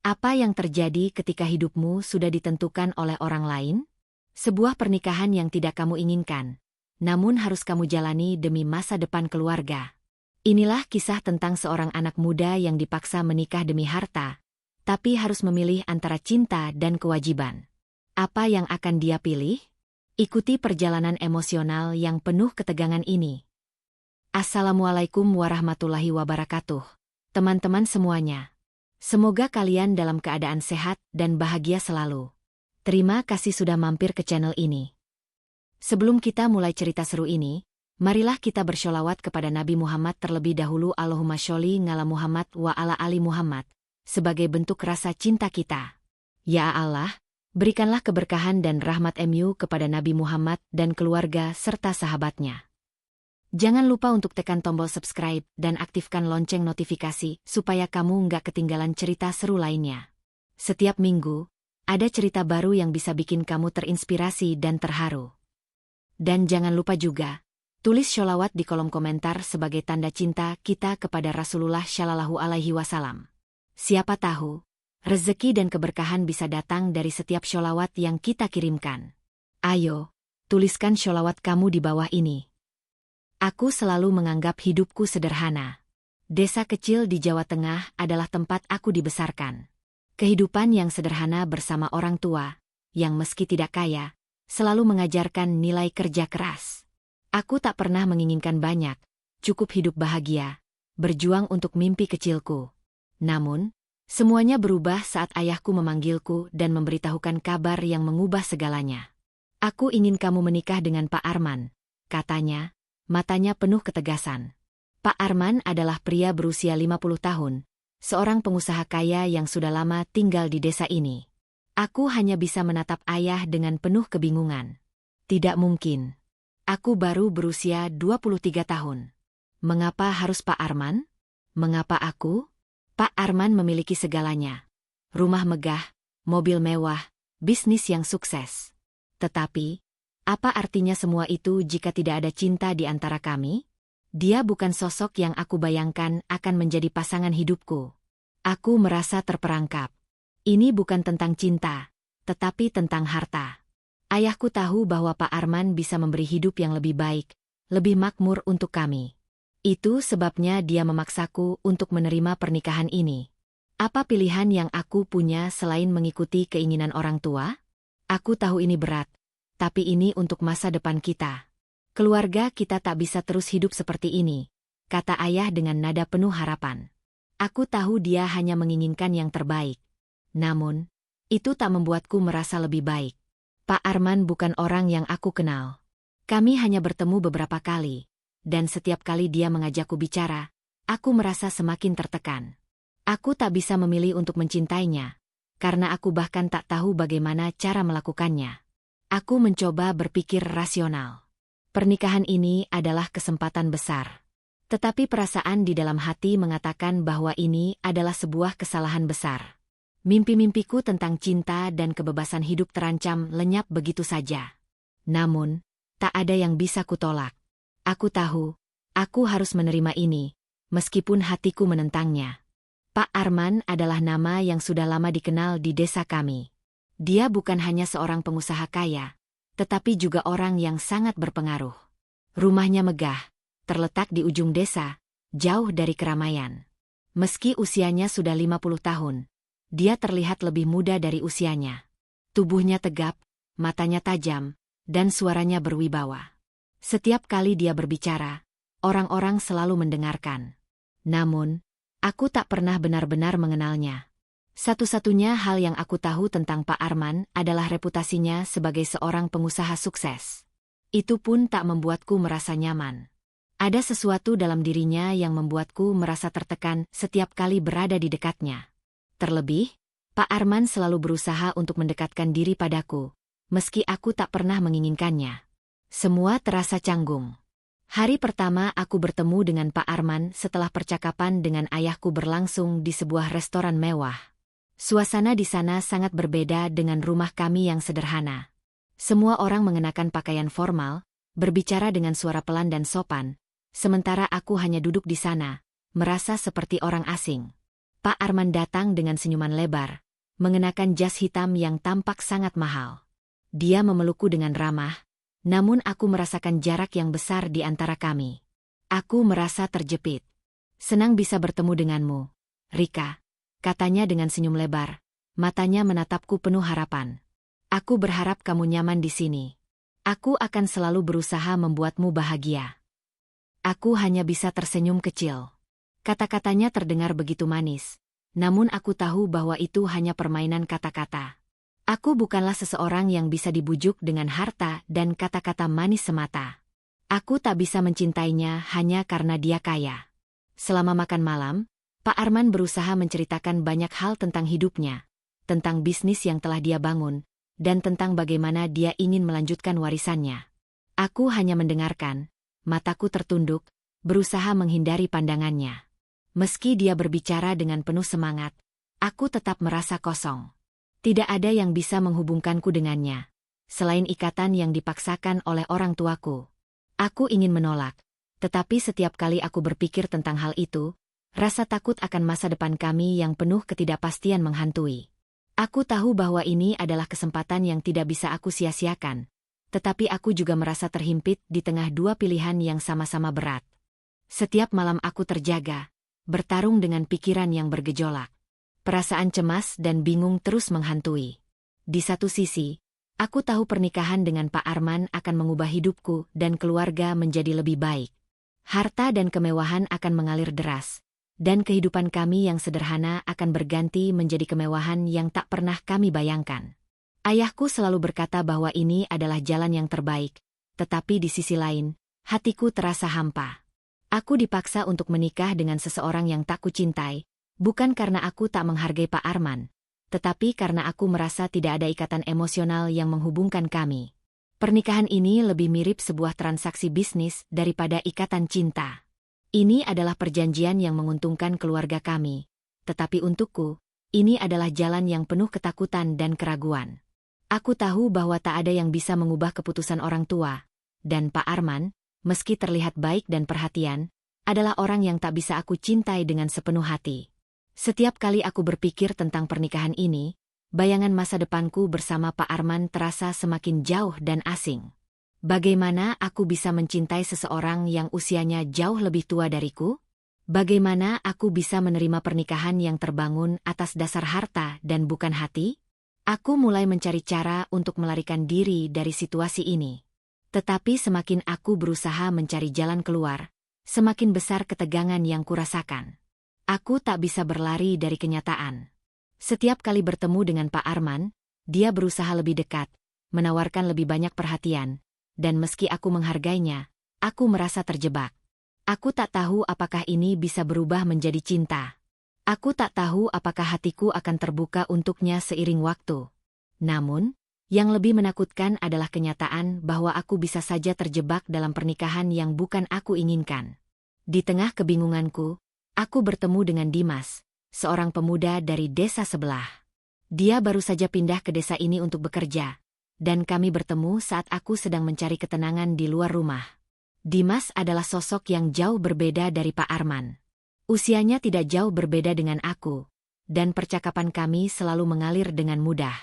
Apa yang terjadi ketika hidupmu sudah ditentukan oleh orang lain? Sebuah pernikahan yang tidak kamu inginkan, namun harus kamu jalani demi masa depan keluarga. Inilah kisah tentang seorang anak muda yang dipaksa menikah demi harta, tapi harus memilih antara cinta dan kewajiban. Apa yang akan dia pilih? Ikuti perjalanan emosional yang penuh ketegangan ini. Assalamualaikum warahmatullahi wabarakatuh, teman-teman semuanya. Semoga kalian dalam keadaan sehat dan bahagia selalu. Terima kasih sudah mampir ke channel ini. Sebelum kita mulai cerita seru ini, marilah kita bersholawat kepada Nabi Muhammad terlebih dahulu. Allahumma sholli ala Muhammad wa ala ali Muhammad, sebagai bentuk rasa cinta kita. Ya Allah, berikanlah keberkahan dan rahmat MU kepada Nabi Muhammad dan keluarga serta sahabatnya. Jangan lupa untuk tekan tombol subscribe dan aktifkan lonceng notifikasi supaya kamu nggak ketinggalan cerita seru lainnya. Setiap minggu, ada cerita baru yang bisa bikin kamu terinspirasi dan terharu. Dan jangan lupa juga, tulis sholawat di kolom komentar sebagai tanda cinta kita kepada Rasulullah Shallallahu Alaihi Wasallam. Siapa tahu, rezeki dan keberkahan bisa datang dari setiap sholawat yang kita kirimkan. Ayo, tuliskan sholawat kamu di bawah ini. Aku selalu menganggap hidupku sederhana. Desa kecil di Jawa Tengah adalah tempat aku dibesarkan. Kehidupan yang sederhana bersama orang tua, yang meski tidak kaya, selalu mengajarkan nilai kerja keras. Aku tak pernah menginginkan banyak, cukup hidup bahagia, berjuang untuk mimpi kecilku. Namun, semuanya berubah saat ayahku memanggilku dan memberitahukan kabar yang mengubah segalanya. Aku ingin kamu menikah dengan Pak Arman, katanya. Matanya penuh ketegasan. Pak Arman adalah pria berusia 50 tahun, seorang pengusaha kaya yang sudah lama tinggal di desa ini. Aku hanya bisa menatap ayah dengan penuh kebingungan. Tidak mungkin. Aku baru berusia 23 tahun. Mengapa harus Pak Arman? Mengapa aku? Pak Arman memiliki segalanya. Rumah megah, mobil mewah, bisnis yang sukses. Tetapi, apa artinya semua itu jika tidak ada cinta di antara kami? Dia bukan sosok yang aku bayangkan akan menjadi pasangan hidupku. Aku merasa terperangkap. Ini bukan tentang cinta, tetapi tentang harta. Ayahku tahu bahwa Pak Arman bisa memberi hidup yang lebih baik, lebih makmur untuk kami. Itu sebabnya dia memaksaku untuk menerima pernikahan ini. Apa pilihan yang aku punya selain mengikuti keinginan orang tua? Aku tahu ini berat. Tapi ini untuk masa depan kita. Keluarga kita tak bisa terus hidup seperti ini, kata ayah dengan nada penuh harapan. Aku tahu dia hanya menginginkan yang terbaik. Namun, itu tak membuatku merasa lebih baik. Pak Arman bukan orang yang aku kenal. Kami hanya bertemu beberapa kali, dan setiap kali dia mengajakku bicara, aku merasa semakin tertekan. Aku tak bisa memilih untuk mencintainya, karena aku bahkan tak tahu bagaimana cara melakukannya. Aku mencoba berpikir rasional. Pernikahan ini adalah kesempatan besar. Tetapi perasaan di dalam hati mengatakan bahwa ini adalah sebuah kesalahan besar. Mimpi-mimpiku tentang cinta dan kebebasan hidup terancam lenyap begitu saja. Namun, tak ada yang bisa kutolak. Aku tahu, aku harus menerima ini, meskipun hatiku menentangnya. Pak Arman adalah nama yang sudah lama dikenal di desa kami. Dia bukan hanya seorang pengusaha kaya, tetapi juga orang yang sangat berpengaruh. Rumahnya megah, terletak di ujung desa, jauh dari keramaian. Meski usianya sudah 50 tahun, dia terlihat lebih muda dari usianya. Tubuhnya tegap, matanya tajam, dan suaranya berwibawa. Setiap kali dia berbicara, orang-orang selalu mendengarkan. Namun, aku tak pernah benar-benar mengenalnya. Satu-satunya hal yang aku tahu tentang Pak Arman adalah reputasinya sebagai seorang pengusaha sukses. Itu pun tak membuatku merasa nyaman. Ada sesuatu dalam dirinya yang membuatku merasa tertekan setiap kali berada di dekatnya. Terlebih, Pak Arman selalu berusaha untuk mendekatkan diri padaku, meski aku tak pernah menginginkannya. Semua terasa canggung. Hari pertama aku bertemu dengan Pak Arman setelah percakapan dengan ayahku berlangsung di sebuah restoran mewah. Suasana di sana sangat berbeda dengan rumah kami yang sederhana. Semua orang mengenakan pakaian formal, berbicara dengan suara pelan dan sopan, sementara aku hanya duduk di sana, merasa seperti orang asing. Pak Arman datang dengan senyuman lebar, mengenakan jas hitam yang tampak sangat mahal. Dia memelukku dengan ramah, namun aku merasakan jarak yang besar di antara kami. Aku merasa terjepit. Senang bisa bertemu denganmu, Rika, katanya dengan senyum lebar, matanya menatapku penuh harapan. Aku berharap kamu nyaman di sini. Aku akan selalu berusaha membuatmu bahagia. Aku hanya bisa tersenyum kecil. Kata-katanya terdengar begitu manis, namun aku tahu bahwa itu hanya permainan kata-kata. Aku bukanlah seseorang yang bisa dibujuk dengan harta dan kata-kata manis semata. Aku tak bisa mencintainya hanya karena dia kaya. Selama makan malam, Pak Arman berusaha menceritakan banyak hal tentang hidupnya, tentang bisnis yang telah dia bangun, dan tentang bagaimana dia ingin melanjutkan warisannya. Aku hanya mendengarkan, mataku tertunduk, berusaha menghindari pandangannya. Meski dia berbicara dengan penuh semangat, aku tetap merasa kosong. Tidak ada yang bisa menghubungkanku dengannya, selain ikatan yang dipaksakan oleh orang tuaku. Aku ingin menolak, tetapi setiap kali aku berpikir tentang hal itu, rasa takut akan masa depan kami yang penuh ketidakpastian menghantui. Aku tahu bahwa ini adalah kesempatan yang tidak bisa aku sia-siakan, tetapi aku juga merasa terhimpit di tengah dua pilihan yang sama-sama berat. Setiap malam aku terjaga, bertarung dengan pikiran yang bergejolak. Perasaan cemas dan bingung terus menghantui. Di satu sisi, aku tahu pernikahan dengan Pak Arman akan mengubah hidupku dan keluarga menjadi lebih baik. Harta dan kemewahan akan mengalir deras, dan kehidupan kami yang sederhana akan berganti menjadi kemewahan yang tak pernah kami bayangkan. Ayahku selalu berkata bahwa ini adalah jalan yang terbaik, tetapi di sisi lain, hatiku terasa hampa. Aku dipaksa untuk menikah dengan seseorang yang tak kucintai, bukan karena aku tak menghargai Pak Arman, tetapi karena aku merasa tidak ada ikatan emosional yang menghubungkan kami. Pernikahan ini lebih mirip sebuah transaksi bisnis daripada ikatan cinta. Ini adalah perjanjian yang menguntungkan keluarga kami, tetapi untukku, ini adalah jalan yang penuh ketakutan dan keraguan. Aku tahu bahwa tak ada yang bisa mengubah keputusan orang tua, dan Pak Arman, meski terlihat baik dan perhatian, adalah orang yang tak bisa aku cintai dengan sepenuh hati. Setiap kali aku berpikir tentang pernikahan ini, bayangan masa depanku bersama Pak Arman terasa semakin jauh dan asing. Bagaimana aku bisa mencintai seseorang yang usianya jauh lebih tua dariku? Bagaimana aku bisa menerima pernikahan yang terbangun atas dasar harta dan bukan hati? Aku mulai mencari cara untuk melarikan diri dari situasi ini. Tetapi semakin aku berusaha mencari jalan keluar, semakin besar ketegangan yang kurasakan. Aku tak bisa berlari dari kenyataan. Setiap kali bertemu dengan Pak Arman, dia berusaha lebih dekat, menawarkan lebih banyak perhatian, dan meski aku menghargainya, aku merasa terjebak. Aku tak tahu apakah ini bisa berubah menjadi cinta. Aku tak tahu apakah hatiku akan terbuka untuknya seiring waktu. Namun, yang lebih menakutkan adalah kenyataan bahwa aku bisa saja terjebak dalam pernikahan yang bukan aku inginkan. Di tengah kebingunganku, aku bertemu dengan Dimas, seorang pemuda dari desa sebelah. Dia baru saja pindah ke desa ini untuk bekerja, dan kami bertemu saat aku sedang mencari ketenangan di luar rumah. Dimas adalah sosok yang jauh berbeda dari Pak Arman. Usianya tidak jauh berbeda dengan aku, dan percakapan kami selalu mengalir dengan mudah.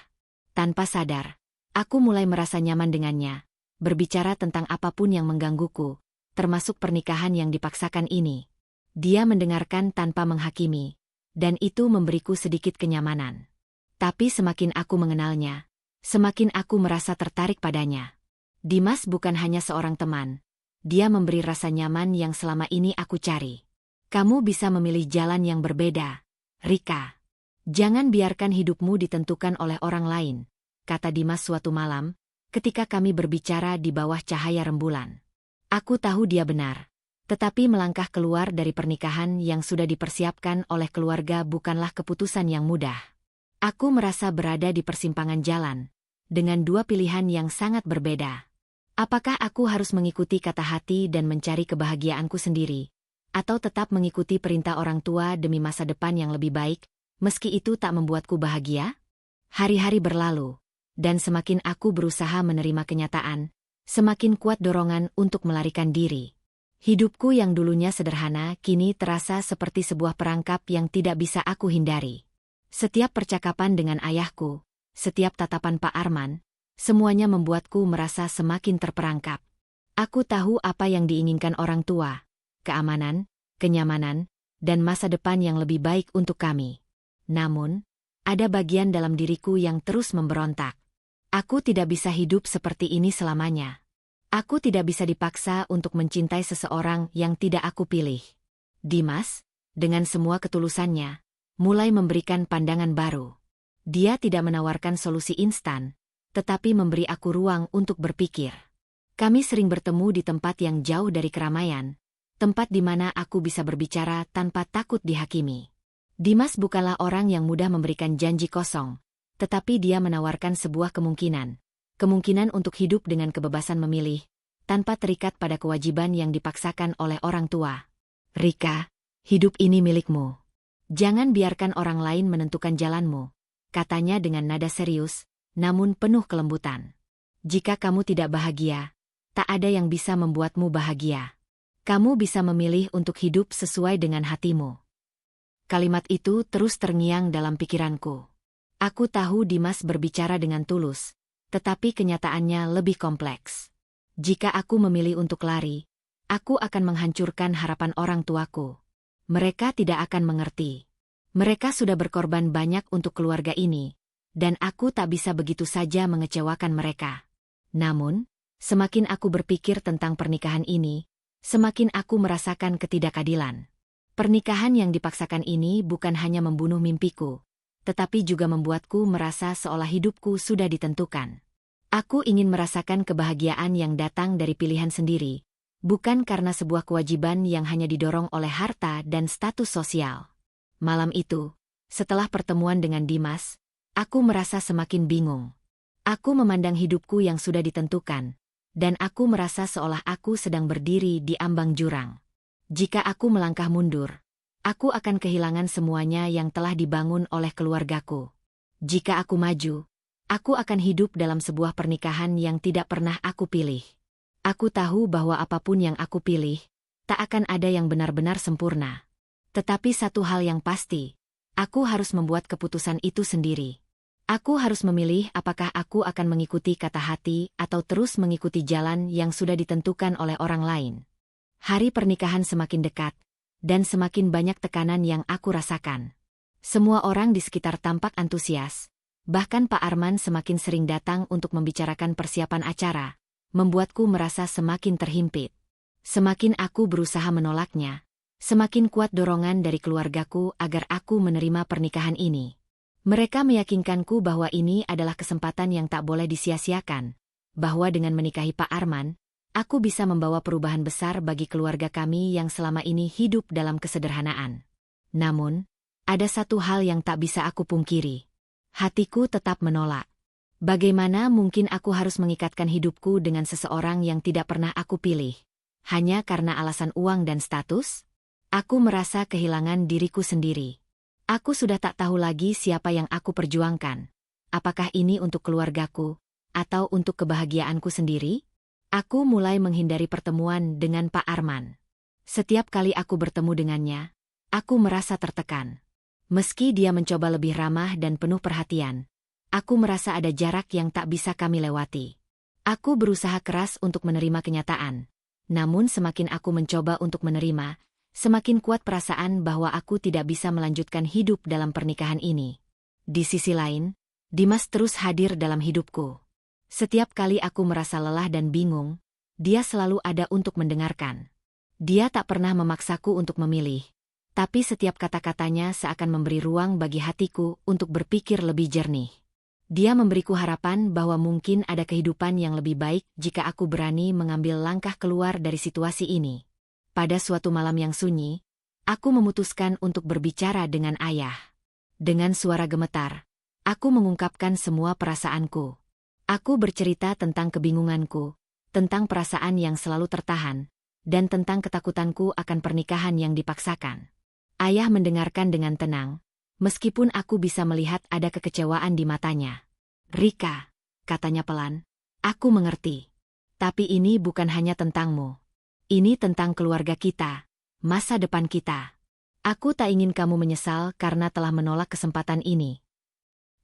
Tanpa sadar, aku mulai merasa nyaman dengannya, berbicara tentang apapun yang menggangguku, termasuk pernikahan yang dipaksakan ini. Dia mendengarkan tanpa menghakimi, dan itu memberiku sedikit kenyamanan. Tapi semakin aku mengenalnya, semakin aku merasa tertarik padanya. Dimas bukan hanya seorang teman, dia memberi rasa nyaman yang selama ini aku cari. Kamu bisa memilih jalan yang berbeda, Rika. Jangan biarkan hidupmu ditentukan oleh orang lain, kata Dimas suatu malam, ketika kami berbicara di bawah cahaya rembulan. Aku tahu dia benar, tetapi melangkah keluar dari pernikahan yang sudah dipersiapkan oleh keluarga bukanlah keputusan yang mudah. Aku merasa berada di persimpangan jalan, dengan dua pilihan yang sangat berbeda. Apakah aku harus mengikuti kata hati dan mencari kebahagiaanku sendiri, atau tetap mengikuti perintah orang tua demi masa depan yang lebih baik, meski itu tak membuatku bahagia? Hari-hari berlalu, dan semakin aku berusaha menerima kenyataan, semakin kuat dorongan untuk melarikan diri. Hidupku yang dulunya sederhana kini terasa seperti sebuah perangkap yang tidak bisa aku hindari. Setiap percakapan dengan ayahku, setiap tatapan Pak Arman, semuanya membuatku merasa semakin terperangkap. Aku tahu apa yang diinginkan orang tua, keamanan, kenyamanan, dan masa depan yang lebih baik untuk kami. Namun, ada bagian dalam diriku yang terus memberontak. Aku tidak bisa hidup seperti ini selamanya. Aku tidak bisa dipaksa untuk mencintai seseorang yang tidak aku pilih. Dimas, dengan semua ketulusannya, mulai memberikan pandangan baru. Dia tidak menawarkan solusi instan, tetapi memberi aku ruang untuk berpikir. Kami sering bertemu di tempat yang jauh dari keramaian, tempat di mana aku bisa berbicara tanpa takut dihakimi. Dimas bukanlah orang yang mudah memberikan janji kosong, tetapi dia menawarkan sebuah kemungkinan untuk hidup dengan kebebasan memilih, tanpa terikat pada kewajiban yang dipaksakan oleh orang tua. Rika, hidup ini milikmu. Jangan biarkan orang lain menentukan jalanmu, katanya dengan nada serius, namun penuh kelembutan. Jika kamu tidak bahagia, tak ada yang bisa membuatmu bahagia. Kamu bisa memilih untuk hidup sesuai dengan hatimu. Kalimat itu terus terngiang dalam pikiranku. Aku tahu Dimas berbicara dengan tulus, tetapi kenyataannya lebih kompleks. Jika aku memilih untuk lari, aku akan menghancurkan harapan orang tuaku. Mereka tidak akan mengerti. Mereka sudah berkorban banyak untuk keluarga ini, dan aku tak bisa begitu saja mengecewakan mereka. Namun, semakin aku berpikir tentang pernikahan ini, semakin aku merasakan ketidakadilan. Pernikahan yang dipaksakan ini bukan hanya membunuh mimpiku, tetapi juga membuatku merasa seolah hidupku sudah ditentukan. Aku ingin merasakan kebahagiaan yang datang dari pilihan sendiri, bukan karena sebuah kewajiban yang hanya didorong oleh harta dan status sosial. Malam itu, setelah pertemuan dengan Dimas, aku merasa semakin bingung. Aku memandang hidupku yang sudah ditentukan, dan aku merasa seolah aku sedang berdiri di ambang jurang. Jika aku melangkah mundur, aku akan kehilangan semuanya yang telah dibangun oleh keluargaku. Jika aku maju, aku akan hidup dalam sebuah pernikahan yang tidak pernah aku pilih. Aku tahu bahwa apapun yang aku pilih, tak akan ada yang benar-benar sempurna. Tetapi satu hal yang pasti, aku harus membuat keputusan itu sendiri. Aku harus memilih apakah aku akan mengikuti kata hati atau terus mengikuti jalan yang sudah ditentukan oleh orang lain. Hari pernikahan semakin dekat, dan semakin banyak tekanan yang aku rasakan. Semua orang di sekitar tampak antusias, bahkan Pak Arman semakin sering datang untuk membicarakan persiapan acara, membuatku merasa semakin terhimpit. Semakin aku berusaha menolaknya, semakin kuat dorongan dari keluargaku agar aku menerima pernikahan ini. Mereka meyakinkanku bahwa ini adalah kesempatan yang tak boleh disia-siakan, bahwa dengan menikahi Pak Arman, aku bisa membawa perubahan besar bagi keluarga kami yang selama ini hidup dalam kesederhanaan. Namun, ada satu hal yang tak bisa aku pungkiri. Hatiku tetap menolak. Bagaimana mungkin aku harus mengikatkan hidupku dengan seseorang yang tidak pernah aku pilih? Hanya karena alasan uang dan status? Aku merasa kehilangan diriku sendiri. Aku sudah tak tahu lagi siapa yang aku perjuangkan. Apakah ini untuk keluargaku, atau untuk kebahagiaanku sendiri? Aku mulai menghindari pertemuan dengan Pak Arman. Setiap kali aku bertemu dengannya, aku merasa tertekan. Meski dia mencoba lebih ramah dan penuh perhatian, aku merasa ada jarak yang tak bisa kami lewati. Aku berusaha keras untuk menerima kenyataan. Namun semakin aku mencoba untuk menerima, semakin kuat perasaan bahwa aku tidak bisa melanjutkan hidup dalam pernikahan ini. Di sisi lain, Dimas terus hadir dalam hidupku. Setiap kali aku merasa lelah dan bingung, dia selalu ada untuk mendengarkan. Dia tak pernah memaksaku untuk memilih, tapi setiap kata-katanya seakan memberi ruang bagi hatiku untuk berpikir lebih jernih. Dia memberiku harapan bahwa mungkin ada kehidupan yang lebih baik jika aku berani mengambil langkah keluar dari situasi ini. Pada suatu malam yang sunyi, aku memutuskan untuk berbicara dengan ayah. Dengan suara gemetar, aku mengungkapkan semua perasaanku. Aku bercerita tentang kebingunganku, tentang perasaan yang selalu tertahan, dan tentang ketakutanku akan pernikahan yang dipaksakan. Ayah mendengarkan dengan tenang, meskipun aku bisa melihat ada kekecewaan di matanya. "Rika," katanya pelan, "aku mengerti. Tapi ini bukan hanya tentangmu. Ini tentang keluarga kita, masa depan kita. Aku tak ingin kamu menyesal karena telah menolak kesempatan ini.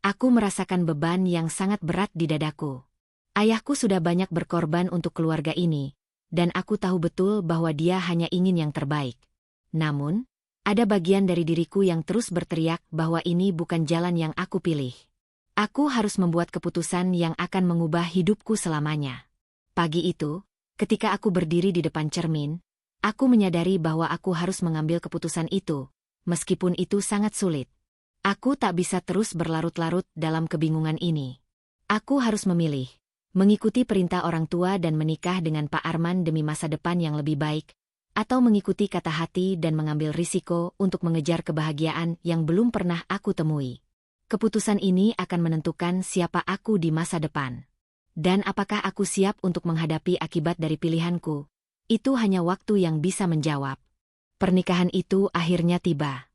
Aku merasakan beban yang sangat berat di dadaku. Ayahku sudah banyak berkorban untuk keluarga ini, dan aku tahu betul bahwa dia hanya ingin yang terbaik. Namun, ada bagian dari diriku yang terus berteriak bahwa ini bukan jalan yang aku pilih. Aku harus membuat keputusan yang akan mengubah hidupku selamanya. Pagi itu, ketika aku berdiri di depan cermin, aku menyadari bahwa aku harus mengambil keputusan itu, meskipun itu sangat sulit. Aku tak bisa terus berlarut-larut dalam kebingungan ini. Aku harus memilih, mengikuti perintah orang tua dan menikah dengan Pak Arman demi masa depan yang lebih baik, atau mengikuti kata hati dan mengambil risiko untuk mengejar kebahagiaan yang belum pernah aku temui. Keputusan ini akan menentukan siapa aku di masa depan. Dan apakah aku siap untuk menghadapi akibat dari pilihanku? Itu hanya waktu yang bisa menjawab. Pernikahan itu akhirnya tiba.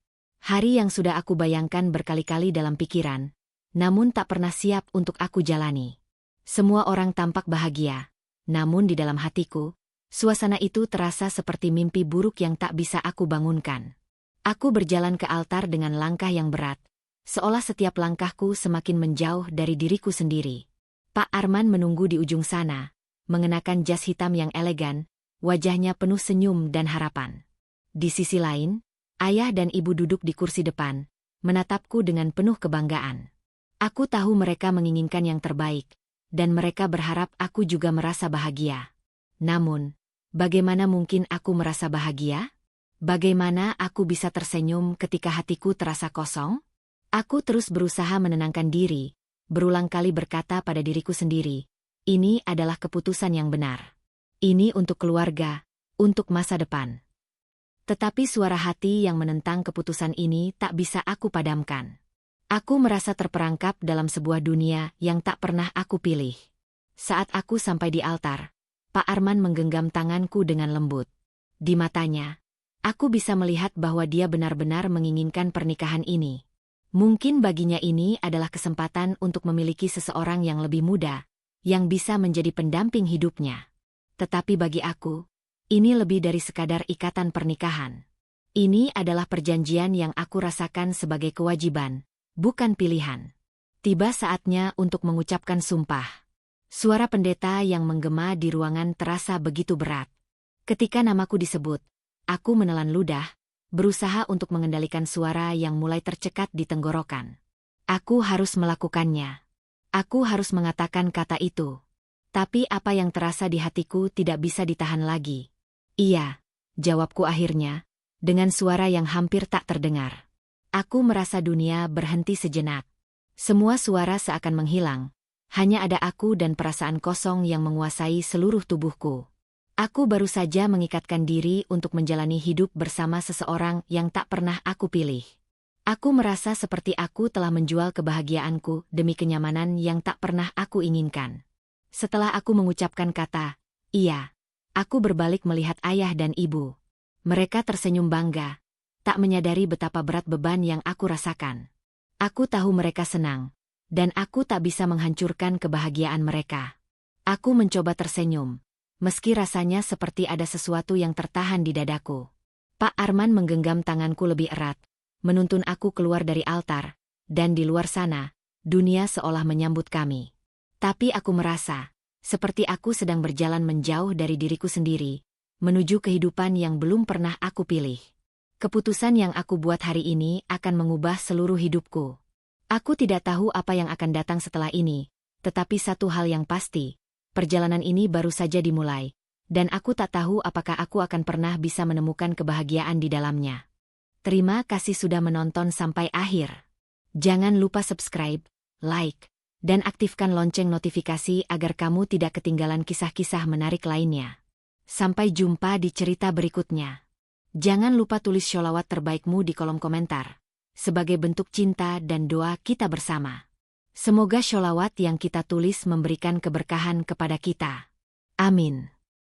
Hari yang sudah aku bayangkan berkali-kali dalam pikiran, namun tak pernah siap untuk aku jalani. Semua orang tampak bahagia, namun di dalam hatiku, suasana itu terasa seperti mimpi buruk yang tak bisa aku bangunkan. Aku berjalan ke altar dengan langkah yang berat, seolah setiap langkahku semakin menjauh dari diriku sendiri. Pak Arman menunggu di ujung sana, mengenakan jas hitam yang elegan, wajahnya penuh senyum dan harapan. Di sisi lain, ayah dan ibu duduk di kursi depan, menatapku dengan penuh kebanggaan. Aku tahu mereka menginginkan yang terbaik, dan mereka berharap aku juga merasa bahagia. Namun, bagaimana mungkin aku merasa bahagia? Bagaimana aku bisa tersenyum ketika hatiku terasa kosong? Aku terus berusaha menenangkan diri, berulang kali berkata pada diriku sendiri, ini adalah keputusan yang benar. Ini untuk keluarga, untuk masa depan. Tetapi suara hati yang menentang keputusan ini tak bisa aku padamkan. Aku merasa terperangkap dalam sebuah dunia yang tak pernah aku pilih. Saat aku sampai di altar, Pak Arman menggenggam tanganku dengan lembut. Di matanya, aku bisa melihat bahwa dia benar-benar menginginkan pernikahan ini. Mungkin baginya ini adalah kesempatan untuk memiliki seseorang yang lebih muda, yang bisa menjadi pendamping hidupnya. Tetapi bagi aku, ini lebih dari sekadar ikatan pernikahan. Ini adalah perjanjian yang aku rasakan sebagai kewajiban, bukan pilihan. Tiba saatnya untuk mengucapkan sumpah. Suara pendeta yang menggema di ruangan terasa begitu berat. Ketika namaku disebut, aku menelan ludah, berusaha untuk mengendalikan suara yang mulai tercekat di tenggorokan. Aku harus melakukannya. Aku harus mengatakan kata itu. Tapi apa yang terasa di hatiku tidak bisa ditahan lagi. Iya, jawabku akhirnya, dengan suara yang hampir tak terdengar. Aku merasa dunia berhenti sejenak. Semua suara seakan menghilang. Hanya ada aku dan perasaan kosong yang menguasai seluruh tubuhku. Aku baru saja mengikatkan diri untuk menjalani hidup bersama seseorang yang tak pernah aku pilih. Aku merasa seperti aku telah menjual kebahagiaanku demi kenyamanan yang tak pernah aku inginkan. Setelah aku mengucapkan kata, iya, aku berbalik melihat ayah dan ibu. Mereka tersenyum bangga, tak menyadari betapa berat beban yang aku rasakan. Aku tahu mereka senang, dan aku tak bisa menghancurkan kebahagiaan mereka. Aku mencoba tersenyum, meski rasanya seperti ada sesuatu yang tertahan di dadaku. Pak Arman menggenggam tanganku lebih erat, menuntun aku keluar dari altar, dan di luar sana, dunia seolah menyambut kami. Tapi aku merasa, seperti aku sedang berjalan menjauh dari diriku sendiri, menuju kehidupan yang belum pernah aku pilih. Keputusan yang aku buat hari ini akan mengubah seluruh hidupku. Aku tidak tahu apa yang akan datang setelah ini, tetapi satu hal yang pasti, perjalanan ini baru saja dimulai, dan aku tak tahu apakah aku akan pernah bisa menemukan kebahagiaan di dalamnya. Terima kasih sudah menonton sampai akhir. Jangan lupa subscribe, like, dan aktifkan lonceng notifikasi agar kamu tidak ketinggalan kisah-kisah menarik lainnya. Sampai jumpa di cerita berikutnya. Jangan lupa tulis sholawat terbaikmu di kolom komentar, sebagai bentuk cinta dan doa kita bersama. Semoga sholawat yang kita tulis memberikan keberkahan kepada kita. Amin.